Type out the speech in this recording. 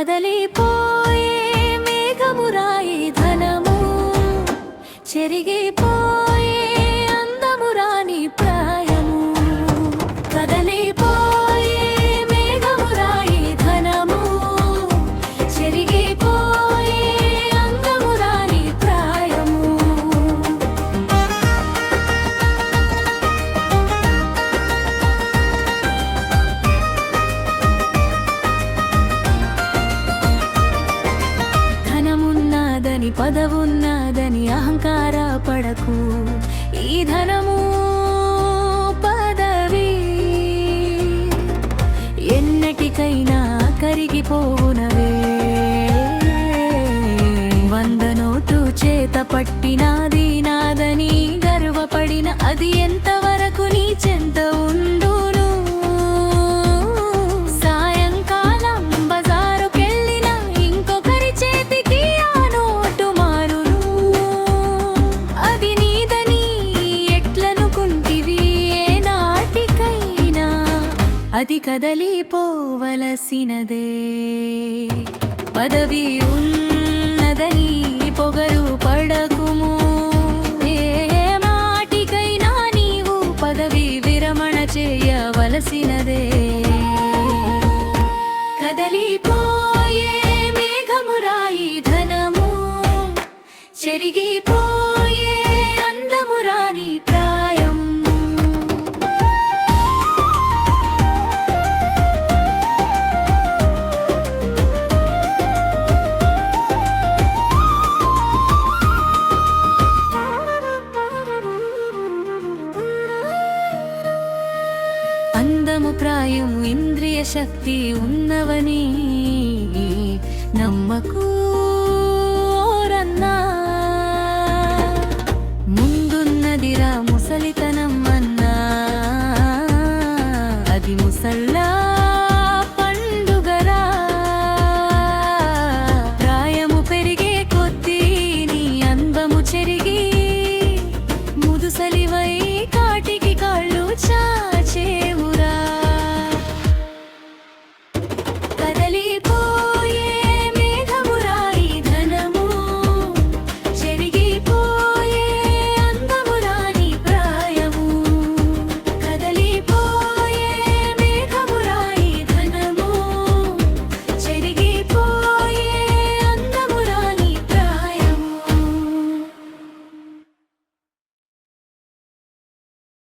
కదలిపోయే మేఘమురాయి ధనము, చెరిగిపోయే అందమురాని ప్రాయము. కదలిపోయే మేఘమురాయి ధనము, చెరిగిపోయే అందమురాని ప్రాయము. ధనమున్నదని పదవున్నదని అహంకార పడకు. ఈ ధనము పదవి ఎన్నటికైనా కరిగిపోవునవే. 100 నోటు చేత పట్టినాది నాదని గర్వపడిన అది ఎంతవరకు నీ చెంత ఉండును. సాయంకాలం బజారుకెళ్ళిన ఇంకొకరి చేతికి ఆ నోటు మారును. అది నీదని ఎట్లనుకుంటివి ఏనాటికైనా, అది కదలిపోవలసినదే. పదవి ఉన్నదని పొగరు పడకుము. ఏ మాటికైనా నీవు పదవి విరమణ చేయవలసినదే. కదలిపోయే మేఘమురాయి ధనము, చెరిగిపోయే అందమురాని ప్రాయం. అందము ప్రాయము ఇంద్రియ శక్తి ఉన్నవని నమ్మకూరన్నా. ముందున్నదిరా ముసలితనం అన్నా, అది ముసల్లా పండుగరా. ప్రాయము పెరిగే కొద్దీ నీ అందము చెరిగి ముదుసలివై కాటికి కాళ్ళు చా